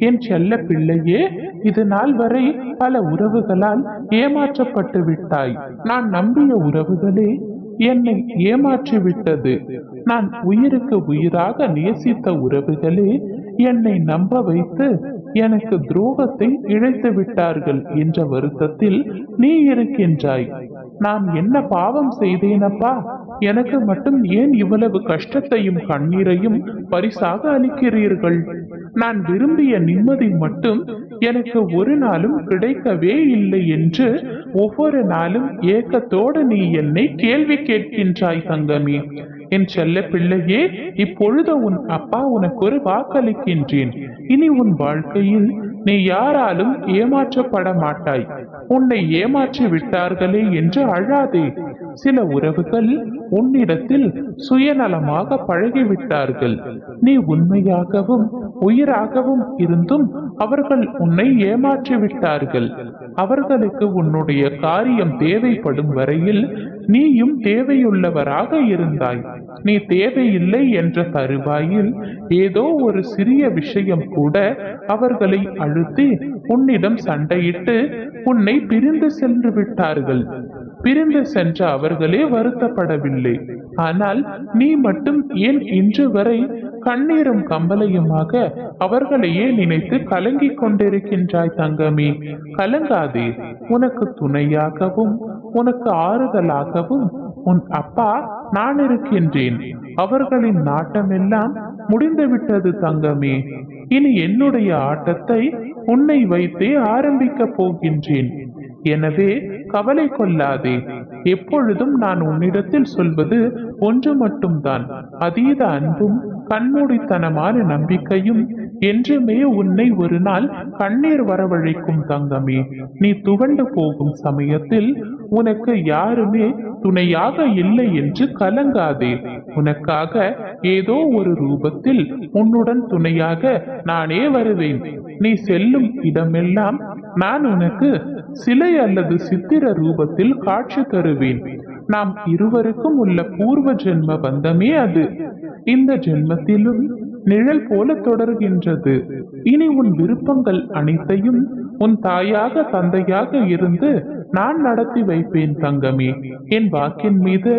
என் செல்ல பிள்ளையே, இது நாள் வரை பல உறவுகளால் ஏமாற்றப்பட்டு விட்டாய். நான் நம்பிய உறவுகளே என்னை ஏமாற்றி விட்டது. நான் உயிருக்கு உயிராக நேசித்த உறவுகளே என்னை நம்ப வைத்து எனக்கு துரோகத்தை இழைத்து விட்டார்கள் என்ற வருத்தத்தில் நீ இருக்கின்றாய். நான் என்ன பாவம் செய்தேனப்பா? எனக்கு மட்டும் ஏன் இவ்வளவு கஷ்டத்தையும் கண்ணீரையும் பரிசாக அளிக்கிறீர்கள்? நான் விரும்பிய நிம்மதி மட்டும் எனக்கு ஒரு நாளும் கிடைக்கவே இல்லை என்று ஒவ்வொரு நாளும் ஏக்கத்தோடு நீ என்னை கேள்வி கேட்கின்றாய் தங்கமே. என் செல்ல பிள்ளையே, இப்பொழுது உன் அப்பா உனக்கு ஒரு வாக்களிக்கின்றேன். இனி உன் வாழ்க்கையில் நீ யாராலும் ஏமாற்றப்பட மாட்டாய். உன்னை ஏமாற்றி விட்டார்களே என்று அழாதே. சில உறவுகள் உன்னிடத்தில் சுயநலமாக பழகிவிட்டார்கள். நீ உண்மையாகவும் உயிராகவும் இருந்தும் அவர்கள் உன்னை ஏமாற்றி விட்டார்கள். அவர்களுக்கு உன்னுடைய காரியம் தேவைப்படும் வரையில் நீயும் தேவையுள்ளவராக இருந்தாய். நீ தேவையில்லை என்ற தருவாயில் ஏதோ ஒரு சிறிய விஷயம் கூட அவர்களை அழுத்தி உன்னிடம் சண்டையிட்டு உன்னை பிரிந்து சென்று விட்டார்கள். பிரிந்து சென்ற அவர்களே வருத்தப்படவில்லை. ஆனால் நீ மட்டும் ஏன் இன்று வரை கண்ணீரும் கம்பலையுமாக அவர்களையே நினைத்து கலங்கிக் கொண்டிருக்கின்றாய் தங்கமே? கலங்காதே. உனக்கு துணையாகவும் உனக்கு ஆறுதலாகவும் உன் அப்பா நான் இருக்கின்றேன். அவர்களின் நாட்டமெல்லாம் முடிந்துவிட்டது தங்கமே. இனி என்னுடைய ஆட்டத்தை உன்னை வைத்தே ஆரம்பிக்க போகின்றேன். எனவே கவலை கொள்ளாதே. எப்பொழுதும் நான் உன்னிடத்தில் சொல்வது ஒன்று மட்டும்தான். அதீத அன்பும் கண்மூடித்தனமான நம்பிக்கையும் என்றுமே உன்னை ஒரு நாள் கண்ணீர் வரவழைக்கும் தங்கமே. நீ துவண்டு போகும் சமயத்தில் உனக்கு யாருமே துணையாக இல்லை என்று கலங்காதே. உனக்காக ஏதோ ஒரு ரூபத்தில் உன்னுடன் துணையாக நானே வருவேன். நீ செல்லும் இடமெல்லாம் நான் உனக்கு சிலை அல்லது சித்திர ரூபத்தில் காட்சி தருவேன். நாம் இருவருக்கும் உள்ள பூர்வ ஜென்ம பந்தமே அது இந்த ஜென்மத்திலும் நிழல் போல தொடர்கின்றது. இனி உன் விருப்பங்கள் அனைத்தையும் உன் தாயாக தந்தையாக இருந்து நான் நடத்தி வைப்பேன் தங்கமே. என் வாக்கின் மீது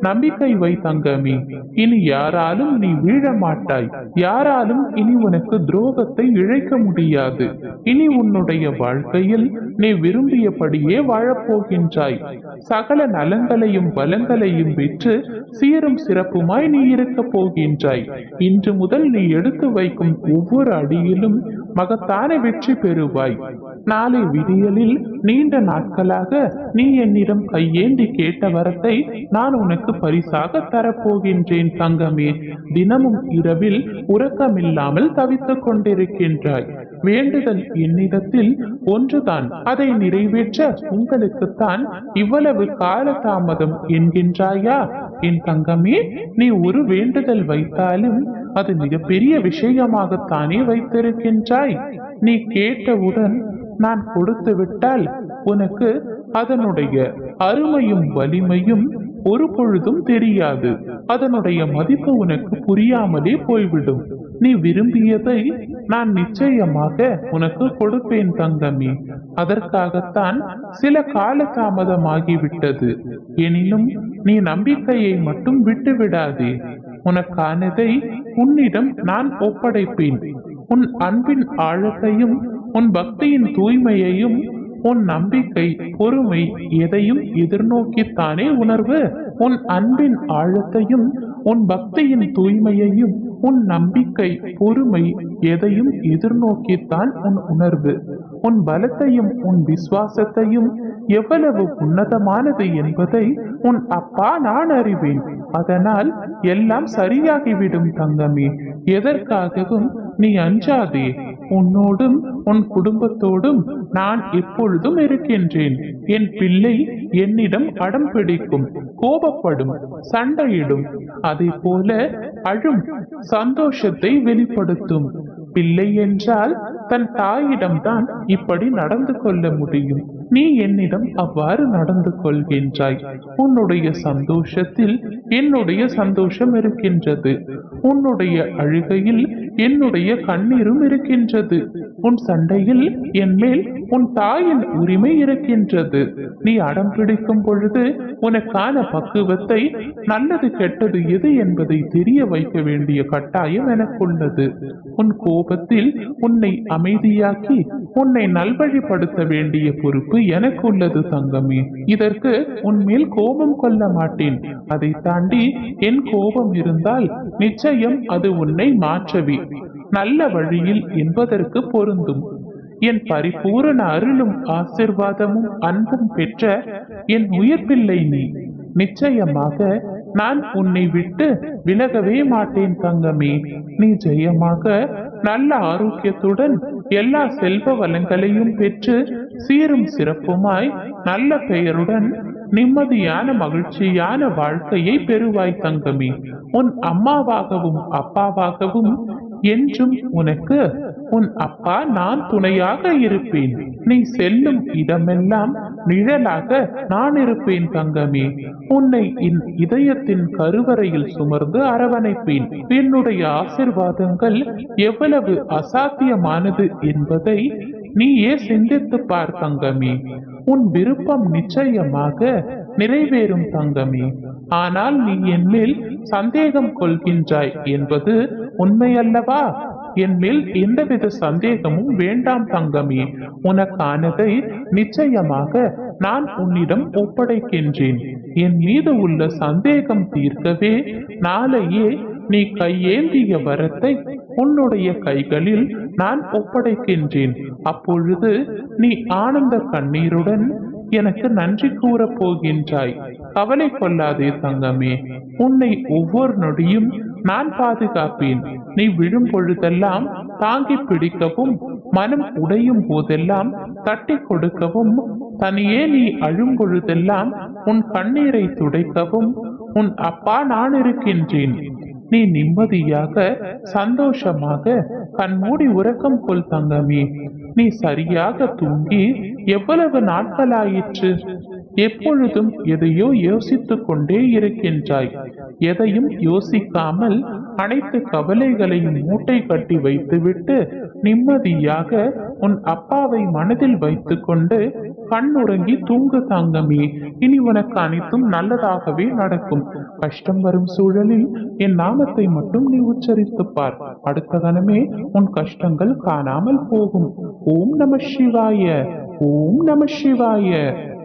நம்பிக்கை வை தங்கமே. இனி யாராலும் நீ வீழ மாட்டாய். யாராலும் இனி உனக்கு துரோகத்தை இழைக்க முடியாது. இனி உன்னுடைய வாழ்க்கையில் நீ விரும்பியபடியே வாழப்போகின்றாய். சகல நலங்களையும் பலங்களையும் விற்று சீரும் சிறப்புமாய் நீ இருக்க போகின்றாய். இன்று முதல் நீ எடுத்து வைக்கும் ஒவ்வொரு அடியிலும் மகத்தான வெற்றி பெறுவாய். நாளை விடியலில் நீண்ட நாட்களாக நீ என்னிடம் கையேந்தி கேட்ட வரத்தை நான் உனக்கு பரிசாக தரப்போகின்றேன் தங்கமே. தினமும் இரவில் உறக்கமில்லாமல் தவித்துக் கொண்டிருக்கின்றாய். வேண்டுதல் என்னிடத்தில் ஒன்றுதான். அதை நிறைவேற்ற உங்களுக்குத்தான் இவ்வளவு கால தாமதம் என்கின்றாயா? என் தங்கமே, நீ ஒரு வேண்டுதல் வைத்தாலும் அது மிகப்பெரிய விஷயமாகத்தானே வைத்திருக்கின்றாய். நீ கேட்டவுடன் நான் கொடுத்து விட்டால் உனக்கு அதனுடைய அருமையும் வலிமையும் ஒரு பொழுதும் தெரியாது. அதனுடைய மதிப்பு உனக்கு புரியாமலே போய்விடும். நீ விரும்பியதை நான் நிச்சயமாக உனக்கு கொடுப்பேன் தங்கமே. அதற்காகத்தான் சில கால தாமதமாகிவிட்டது. எனினும் நீ நம்பிக்கையை மட்டும் விட்டு விடாதே. உனக்கானதை உன்னிடம் நான் ஒப்படைப்பேன். உன் அன்பின் ஆழத்தையும் உன் பக்தியின் தூய்மையையும் உன் நம்பிக்கை பொறுமை எதையும் எதிர்நோக்கித்தானே உணர்வு. உன் அன்பின் ஆழத்தையும் உன் பக்தியின் தூய்மையையும் உன் நம்பிக்கை பொறுமை எதையும் எதிர்நோக்கித்தான் உன் உணர்வு. உன் பலத்தையும் உன் விசுவாசத்தையும் எவ்வளவு உன்னதமானது என்பதை உன் அப்பா நான் அறிவேன். அதனால் எல்லாம் சரியாகிவிடும் தங்கமே. எதற்காகவும் நீ அஞ்சாதே. உன்னோடும் உன் குடும்பத்தோடும் நான் எப்பொழுதும் இருக்கின்றேன். என் பிள்ளை என்னிடம் அடம் பிடிக்கும், கோபப்படும், சண்டையிடும். அதே போல அழும், சந்தோஷத்தை வெளிப்படுத்தும். பிள்ளை என்றால் தன் தாயிடம்தான் இப்படி நடந்து கொள்ள முடியும். நீ என்னிடம் அவ்வாறு நடந்து கொள்கின்றாய். உன்னுடைய சந்தோஷத்தில் என்னுடைய சந்தோஷம் இருக்கின்றது. உன்னுடைய அழுகையில் என்னுடைய கண்ணீரும் இருக்கின்றது. உன் சண்டையில் என் மேல் உன் தாயின் உரிமை இருக்கின்றது. நீ அடம் பிடிக்கும் பொழுது உனக்கான பக்குவத்தை, நல்லது கெட்டது எது என்பதை தெரிய வைக்க வேண்டிய கட்டாயம் எனக்குள்ளது. உன் கோபத்தில் உன்னை அமைதியாக்கி உன்னை நல்வழிப்படுத்த வேண்டிய பொறுப்பு எனக்குள்ளது தங்கமே. இதற்கு உன்மேல் கோபம் கொள்ள மாட்டேன். அதை தாண்டி என் கோபம் இருந்தால் நிச்சயம் அது உன்னை மாற்றவே நல்ல வழியில் என்பதற்கு பொருந்தும். என் பரிபூரண அருளும் ஆசிர்வாதமும் அன்பும் பெற்ற என் உயிர் பிள்ளை நீ. நிச்சயமாக நான் உன்னை விட்டு விலகவே மாட்டேன் தங்கமே. நீ ஜெயமாக நல்ல ஆரோக்கியத்துடன் எல்லா செல்வ வளங்களையும் பெற்று சீரும் சிறப்புமாய் நல்ல பெயருடன் நிம்மதியான மகிழ்ச்சியான வாழ்க்கையை பெறுவாய் தங்கமே. உன் அம்மாவாகவும் அப்பாவாகவும் என்றும் உனக்கு உன் அப்பா நான் துணையாக இருப்பேன். நீ செல்லும் இடமெல்லாம் நிழலாக நான் இருப்பேன் தங்கமே. உன்னை என் இதயத்தின் கருவறையில் சுமர்ந்து அரவணைப்பேன். என்னுடைய ஆசிர்வாதங்கள் எவ்வளவு அசாத்தியமானது என்பதை நீயே சிந்தித்து பார் தங்கமே. உன் விருப்பம் நிச்சயமாக நிறைவேறும் தங்கமே. ஆனால் நீ என் மேல் சந்தேகம் கொள்கின்றாய் என்பது உண்மையல்லவா? என் மேல் எந்தவித சந்தேகமும் வேண்டாம் தங்கமே. உனக்கானதை நிச்சயமாக நான் உன்னிடம் ஒப்படைக்கின்றேன். என் மீது உள்ள சந்தேகம் தீர்க்கவே நாளையே நீ கையேந்திய வரத்தை உன்னுடைய கைகளில் நான் ஒப்படைக்கின்றேன். அப்பொழுது நீ ஆனந்த கண்ணீருடன் எனக்கு நன்றி கூறப் போகின்றாய். கவலை கொள்ளாதே தங்கமே. உன்னை ஒவ்வொரு நொடியும் நான் பாதுகாப்பேன். நீ விழும் பொழுதெல்லாம் தாங்கி பிடிக்கவும், மனம் உடையும் போதெல்லாம் தட்டி கொடுக்கவும், தனியே நீ அழும் பொழுதெல்லாம் உன் கண்ணீரை துடைக்கவும் உன் அப்பா நான் இருக்கின்றேன். நீ நிம்மதியாக சந்தோஷமாக கண்மூடி உறக்கம் கொள் தங்கமே. நீ சரியாக தூங்கி எவ்வளவு நாட்களாயிற்று? எப்பொழுதும் எதையோ யோசித்துக் கொண்டே இருக்கின்றாய். எதையும் யோசிக்காமல் அனைத்து கவலைகளையும் மூட்டை கட்டி வைத்துவிட்டு நிம்மதியாக உன் அப்பாவை மனதில் வைத்துக் கொண்டு கண்ணுறங்கி தூங்கு தங்கமே. இனி உனக்கு அனைத்தும் நல்லதாகவே நடக்கும். கஷ்டம் வரும் சூழலில் என் நாமத்தை மட்டும் நீ உச்சரித்து பார். அடுத்த கணமே உன் கஷ்டங்கள் காணாமல் போகும். ஓம் நம சிவாய. ஓம் நம சிவாய.